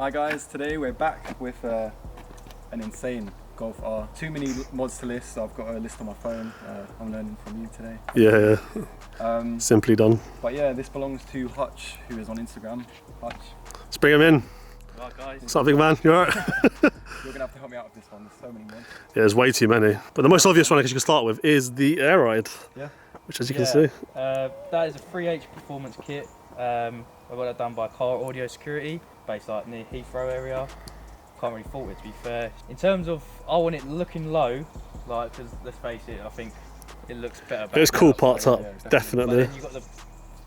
Hi guys, today we're back with an insane Golf R. Too many mods to list, so I've got a list on my phone. I'm learning from you today. Yeah. Simply done. But yeah, this belongs to Hutch, who is on Instagram. Hutch. Let's bring him in. Right guys. What's up, big man? You alright? You're gonna have to help me out with this one, there's so many mods. Yeah, there's way too many. But the most obvious one I guess you can start with is the air ride. Yeah. Which, as you can see. That is a 3H performance kit. I got that done by Car Audio Security, based like near Heathrow area. Can't really fault it, to be fair. In terms of, I want it looking low, like, because let's face it, I think it looks better. It's cool parts up, definitely. But then you've got the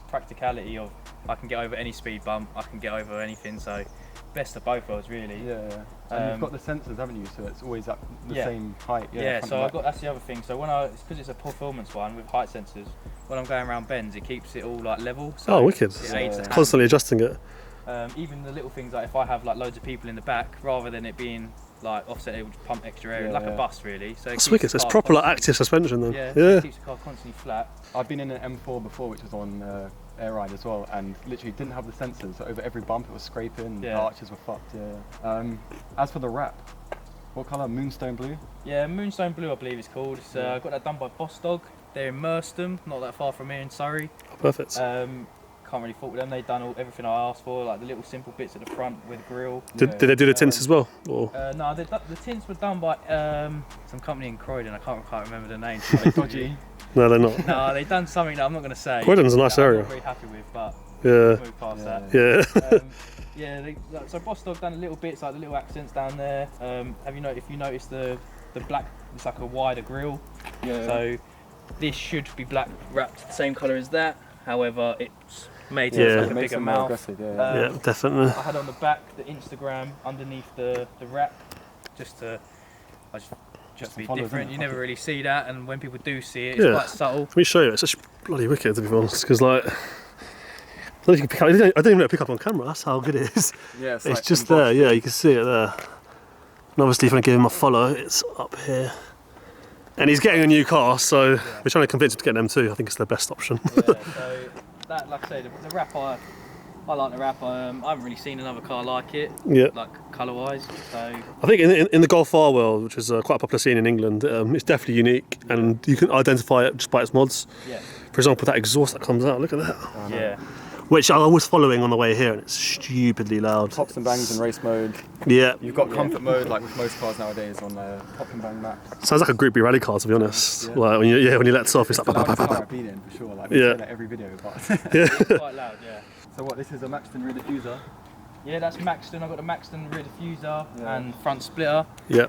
practicality of, I can get over any speed bump, I can get over anything, so best of both worlds, really. Yeah. And you've got the sensors, haven't you? So it's always at the same height. Yeah, so that's the other thing. So when because it's a performance one with height sensors, when I'm going around bends, it keeps it all like level. So oh, wicked. It aids the constantly adjusting it. Even the little things like if I have like loads of people in the back, rather than it being like offset, it would pump extra air, like a bus really. So it's wicked. It's proper like active suspension then. Yeah. It keeps the car constantly flat. I've been in an M4 before, which was on air ride as well, and literally didn't have the sensors, so over every bump it was scraping. The arches were fucked. As for the wrap, what colour? Moonstone blue? Yeah, Moonstone blue I believe it's called. It's I got that done by Boss Dog. They're in Merstham, not that far from here in Surrey. Oh, perfect. Can't really fault with them. They've done everything I asked for, like the little simple bits at the front with grill. Did they do the tints as well? Or? No, the tints were done by some company in Croydon. I can't remember the name. Are they dodgy? No, they're not. No, they've done something that I'm not going to say. Croydon's a nice area. I'm not very happy with, but we'll move past that. So Boss Dog done little bits, like the little accents down there. If you notice the black, it's like a wider grill. Yeah. So this should be black wrapped the same colour as that. However, it's made to look like a bigger mouth. Yeah, definitely. I had on the back the Instagram underneath the wrap, just to be different. You never really see that, and when people do see it, it's quite subtle. Let me show you. It's actually bloody wicked, to be honest, because like I don't even know how to pick up on camera. That's how good it is. Yeah, it's like just there. Yeah, you can see it there. And obviously, if I give him a follow, it's up here. And he's getting a new car, so we're trying to convince him to get an M2. I think it's the best option. So that, like I say, the wrap, I like the wrap. I haven't really seen another car like it. Yeah. Like colour-wise. So I think in the Golf R world, which is quite a popular scene in England, it's definitely unique, and you can identify it just by its mods. Yeah. For example, that exhaust that comes out. Look at that. Oh, yeah. Which I was following on the way here, and it's stupidly loud. Pops and bangs in race mode. Yeah. You've got comfort mode, like with most cars nowadays, on pop and bang maps. Sounds like a Group B rally car, to be honest. Like when you let off, it's like. The loudest car I've been in, for sure. Like we say that every video, but it's quite loud. Yeah. So what? This is a Maxton rear diffuser. Yeah, that's Maxton. I've got the Maxton rear diffuser and front splitter. Yeah.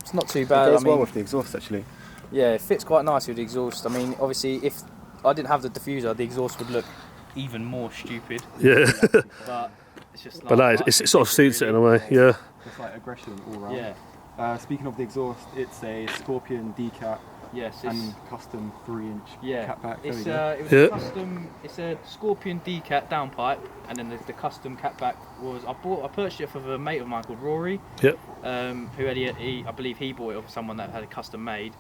It's not too bad. It goes well with the exhaust, actually. Yeah, it fits quite nicely with the exhaust. I mean, obviously, if I didn't have the diffuser, the exhaust would look even more stupid. Yeah. But it's just. Like, but no, it sort of suits it in a way. Yeah. It's like aggression all around. Yeah. Speaking of the exhaust, it's a Scorpion decat. Yes, and custom 3-inch catback. It's a Scorpion decat downpipe, and then the custom catback was I purchased it for a mate of mine called Rory. Yep. Who had I believe he bought it off someone that had it custom made.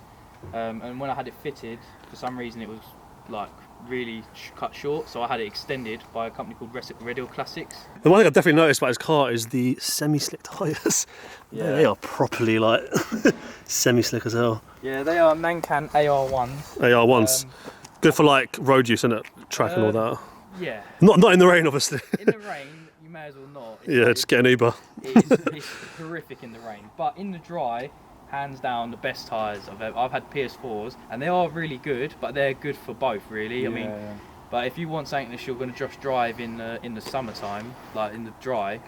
And when I had it fitted, for some reason it was like really cut short, so I had it extended by a company called Radial Classics. The one thing I've definitely noticed about his car is the semi-slick tyres. Yeah, they are properly like semi-slick as hell. Yeah, they are Nankan AR1s. AR1s. Good for like road use, isn't it? Track and all that. Yeah. Not in the rain, obviously. In the rain, you may as well not. Just get an Uber. It's horrific in the rain, but in the dry, hands down the best tyres I've had PS4s, and they are really good, but they're good for both really. But if you want something that you're going to just drive in the summertime, like in the dry,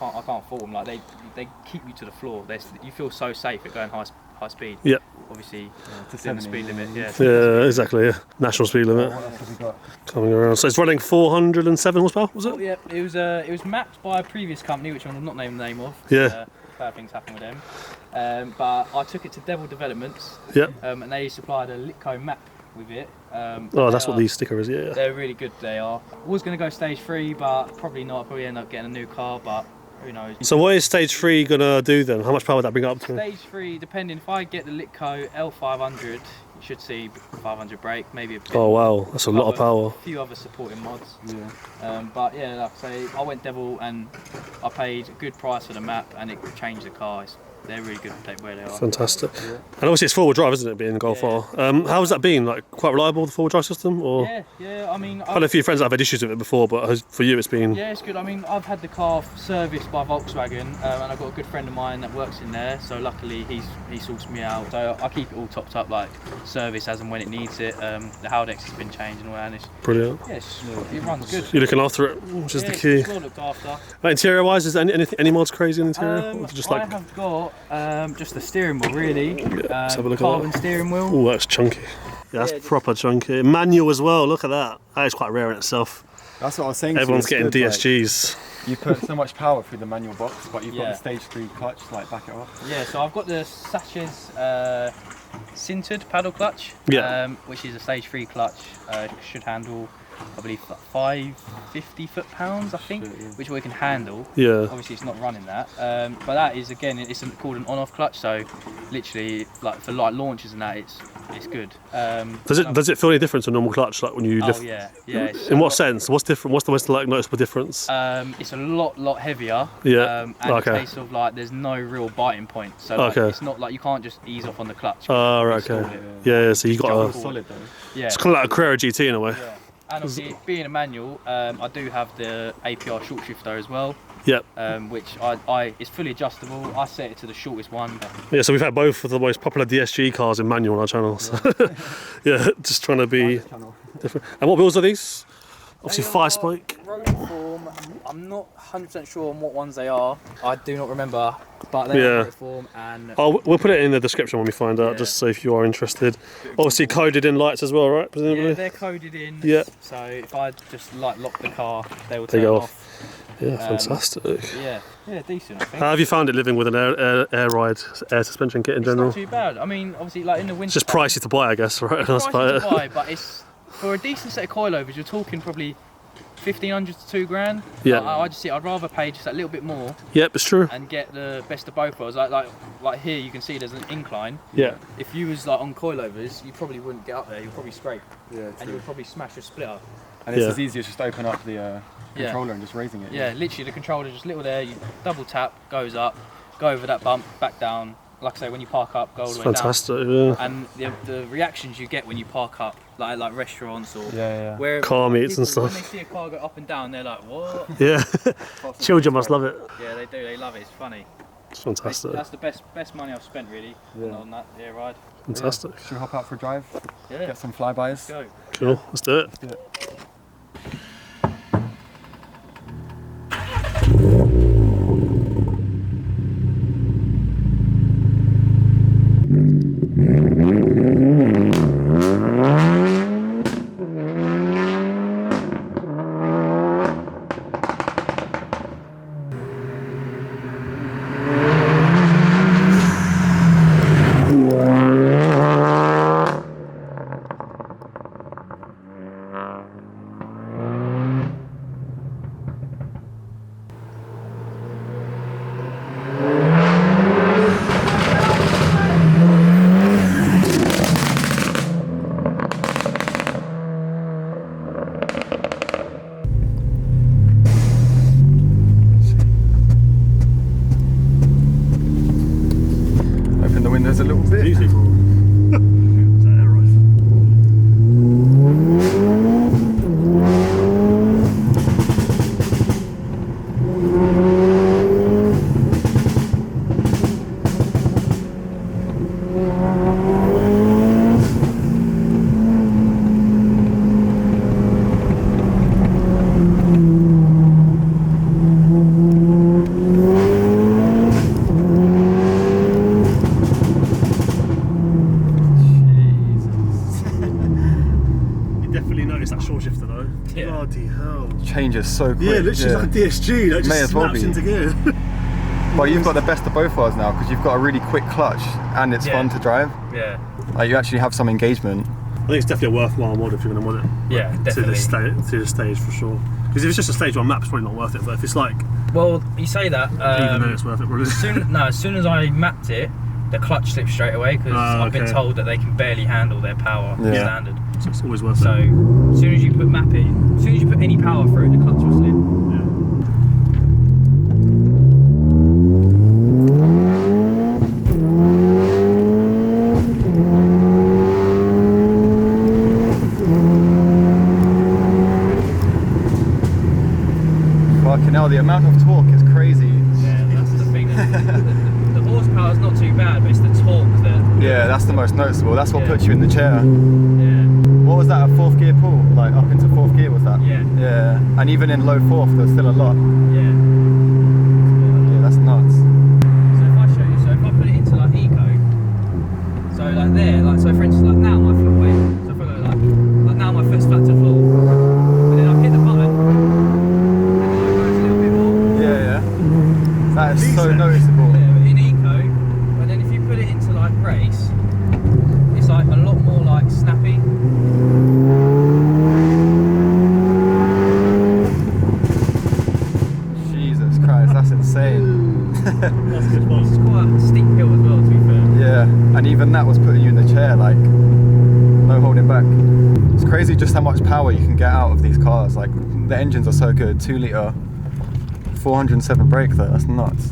I can't fault them. Like they keep you to the floor. You feel so safe at going high speed. Yeah. Obviously, to the speed limit. Yeah, exactly. Yeah. National speed limit. What else have we got? Coming around. So it's running 407 horsepower, was it? Oh, yeah. It was mapped by a previous company, which I'm not naming the name of. Yeah. Bad things happen with them. But I took it to Devil Developments. Yeah. And they supplied a Littco map with it. That's what the sticker is, yeah. They're really good, they are. Was going to go stage 3, but probably not. Probably end up getting a new car, but who knows. So what is stage 3 going to do then? How much power would that bring up to? Stage 3, depending, if I get the Littco L500, You should see 500 brake, maybe a bit. Oh wow, that's a lot of power. A few other supporting mods. Yeah. But yeah, like I say, I went devil and I paid a good price for the map, and it changed the car. They're really good where they are. Fantastic. Yeah. And obviously it's four-wheel drive, isn't it, being Golf R? How has that been? Like, quite reliable, the four-wheel drive system? Or? Yeah, I mean... I've had a few friends that have had issues with it before, but for you it's been... Yeah, it's good. I mean, I've had the car serviced by Volkswagen, and I've got a good friend of mine that works in there, so luckily he sorts me out. So I keep it all topped up, like, service as and when it needs it. The Haldex has been changed and all that, and it's... Brilliant. Yeah, it runs good. You're looking after it, which is the key. It's well looked after. Interior-wise, is there any mods crazy in the interior? Just like... I have got just the steering wheel, really. Let's have a look carbon at that. steering wheel. Oh, that's chunky. Yeah, that's proper chunky. Manual as well, look at that. That is quite rare in itself. That's what I was saying. Everyone's getting DSGs. Like, you put so much power through the manual box, but you've got the stage 3 clutch to like back it up. Yeah, so I've got the Sachs sintered paddle clutch, which is a stage 3 clutch. Should handle, I believe, 550 foot-pounds, I think, which we can handle. Yeah. Obviously, it's not running that, but that is, again, it's called an on-off clutch. So, literally, like for like launches and that, it's good. Does it feel any different to a normal clutch, like when you lift? Oh yeah. In what sense? What's different? What's the most like noticeable difference? It's a lot heavier. Yeah. And a case of like there's no real biting point. So like, it's not like you can't just ease off on the clutch. Oh, right, okay. Yeah. So you got a solid though. Yeah. It's kind of like a Carrera GT in a way. Yeah. And obviously, being a manual, I do have the APR short shifter as well. Yep. Which it's fully adjustable. I set it to the shortest one. Yeah, so we've had both of the most popular DSG cars in manual on our channel. So yeah, just trying to be different. And what wheels are these? Obviously 5-spoke. Rolling form. I'm not 100% sure on what ones they are. I do not remember, but they are rolling form. And we'll put it in the description when we find out, just so if you are interested. Obviously coded in lights as well, right? Presumably. Yeah, they're coded in. Yeah. So if I just like lock the car, they will turn off. Yeah, fantastic. Yeah, decent, I think. How have you found it living with an air ride, air suspension kit in general? It's not too bad. I mean, obviously, like in the winter. It's just pricey to buy, I guess, right? It's pricey to buy, but it's for a decent set of coilovers. You're talking probably 1,500 to $2,000. Yeah. I'd rather pay just a little bit more. Yep, it's true. And get the best of both worlds. Like here, you can see there's an incline. Yeah. If you was like on coilovers, you probably wouldn't get up there. You'd probably scrape. Yeah. True. And you would probably smash your splitter. And it's as easy as just open up the controller and just raising it. Yeah, literally the controller just little there. You double tap, goes up, go over that bump, back down. Like I say, when you park up, go all the way down. Fantastic, yeah. And the reactions you get when you park up, like restaurants or where car meets and stuff. When they see a car go up and down, they're like, what? Yeah. Children must love it. Yeah, they do. They love it. It's funny. It's fantastic. That's the best money I've spent really on that air ride. Fantastic. Should we hop out for a drive? Yeah. Get some flybys? Go. Cool. Let's do it. Let's do it. Windows a little bit. Beautiful. Bloody hell. Changes so quick. Yeah, literally like a DSG, that just snaps into gear. But you've got the best of both worlds now because you've got a really quick clutch and it's fun to drive. Yeah. Like you actually have some engagement. I think it's definitely a worthwhile mod if you're going to mod it. Yeah, definitely. To the stage for sure. Because if it's just a stage 1 map, it's probably not worth it. But if it's like... Well, you say that. even then it's worth it, probably. As soon as I mapped it, the clutch slips straight away because I've been told that they can barely handle their power standard. So it's always worth it. So as soon as you put as soon as you put any power through it, the clutch will slip. Fucking hell, the amount of torque is crazy. Yeah, that's the thing. The horsepower is not too bad, but it's the torque that... Yeah, that's the most noticeable. That's what puts you in the chair. Yeah. What was that, a 4th gear pull? Like up into 4th gear was that? Yeah. Yeah. And even in low 4th, there's still a lot. Yeah. Yeah, that's nuts. So if I show you, so if I put it into like eco, so like there, like so for instance, like now my foot weight, so if I go like now my foot's flat to the floor, and then I hit the button, and then it goes a little bit more. Yeah, yeah. That is so noticeable. Yeah, but in eco, and then if you put it into like race, it's like a lot more like snappy. Jesus Christ, that's insane. That's good fun. It's quite a steep hill as well, to be fair. Yeah, and even that was putting you in the chair, like, no holding back. It's crazy just how much power you can get out of these cars. Like, the engines are so good, 2 litre, 407 brake though, that's nuts.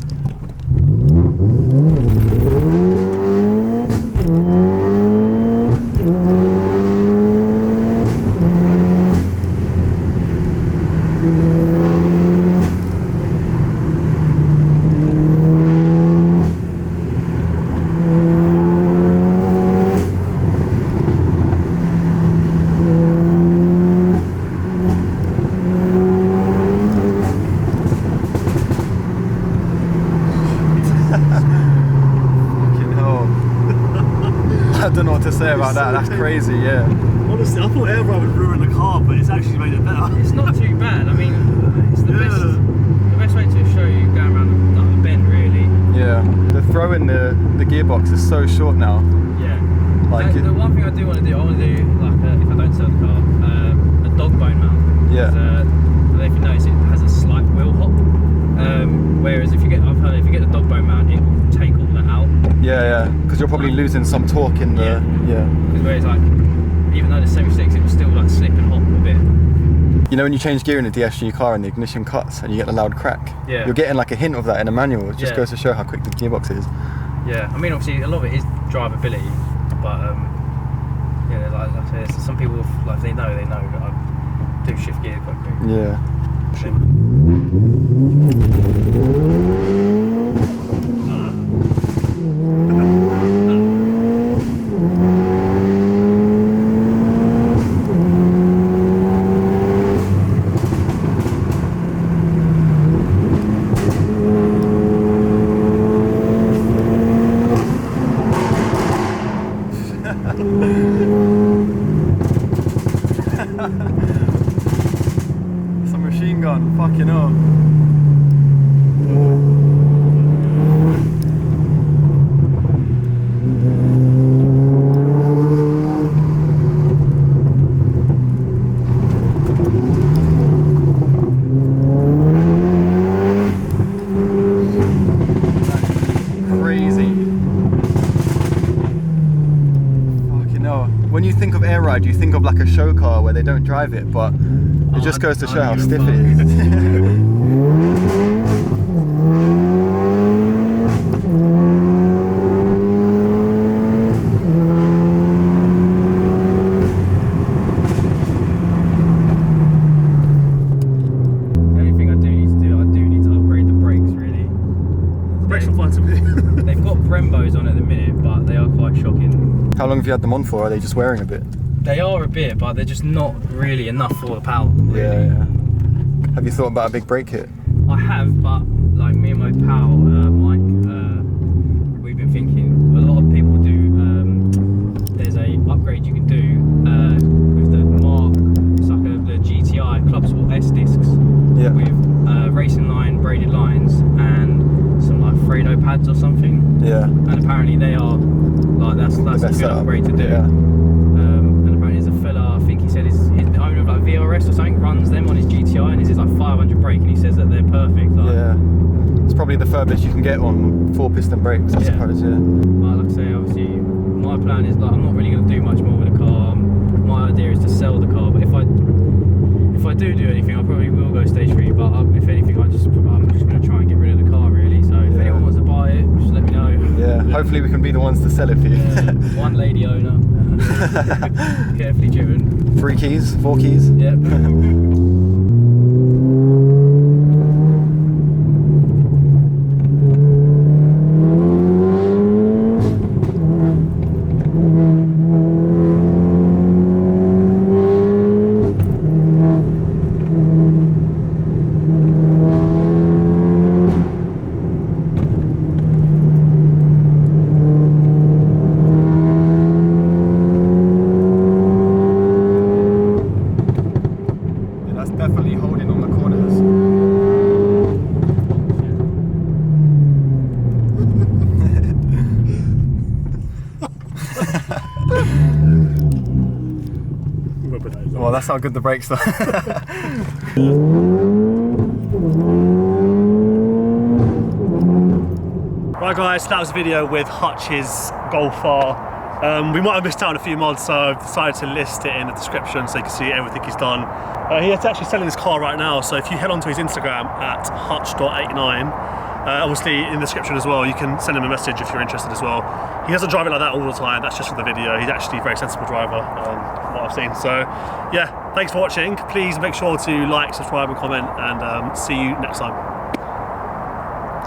I don't know what to say about that, that's crazy, yeah. Honestly, I thought air ride would ruin the car, but it's actually made it better. It's not too bad. I mean, it's the best way to show you going around like a bend, really. Yeah, the throw in the gearbox is so short now. Yeah. Like the one thing I do want to do, I want to do like if I don't sell the car, a dog bone mount. Yeah. I don't know if you notice, it has a slight wheel hop. Whereas if you get the dog bone mount, it will take all that out. Yeah, yeah, because you're probably losing some torque in the Whereas like, even though the semi-slicks, it will still like slip and hop a bit. You know when you change gear in a DSG car and the ignition cuts and you get a loud crack? Yeah. You're getting like a hint of that in a manual. It just goes to show how quick the gearbox is. Yeah, I mean obviously a lot of it is drivability, but yeah, like I say, some people like they know that I do shift gear quite quick. Yeah. It's a machine gun, fucking hell. When you think of air ride, you think of like a show car where they don't drive it, but it just goes to show how stiff it is. How long have you had them on for? Are they just wearing a bit? They are a bit, but they're just not really enough for the power. Really. Yeah. Have you thought about a big brake kit? I have, but like me and my pal Mike, we've been thinking. A lot of people do. There's a upgrade you can do with the Mark. It's like the GTI Club Sport S discs. Yeah. With racing line braided lines and some like Fredo pads or something. Yeah. And apparently they are. Like that's a good upgrade to do. Yeah. And apparently there's a fella, I think he said the owner of like VRS or something runs them on his GTI and his is like 500 brake and he says that they're perfect. Like, yeah. It's probably the furthest you can get on 4-piston brakes, I suppose. Yeah. But like I say, obviously, my plan is like I'm not really going to do much more with the car. My idea is to sell the car, but if I do anything, I probably will go stage 3. But if anything, I'm just going to try and get rid of the car really. So if anyone wants to buy it, just let me know. Yeah. Hopefully we can be the ones to sell it for you. One lady owner, carefully driven. 3 keys, 4 keys. Yep. Definitely holding on the corners. Well, that's how good the brakes are. Right guys, that was a video with Hutch's Golf R. We might have missed out on a few mods, so I've decided to list it in the description so you can see everything he's done. He's actually selling this car right now, so if you head onto his Instagram at hutch.89, obviously in the description as well, you can send him a message if you're interested as well. He doesn't drive it like that all the time, that's just for the video. He's actually a very sensible driver, from what I've seen. So yeah, thanks for watching. Please make sure to like, subscribe and comment, and see you next time.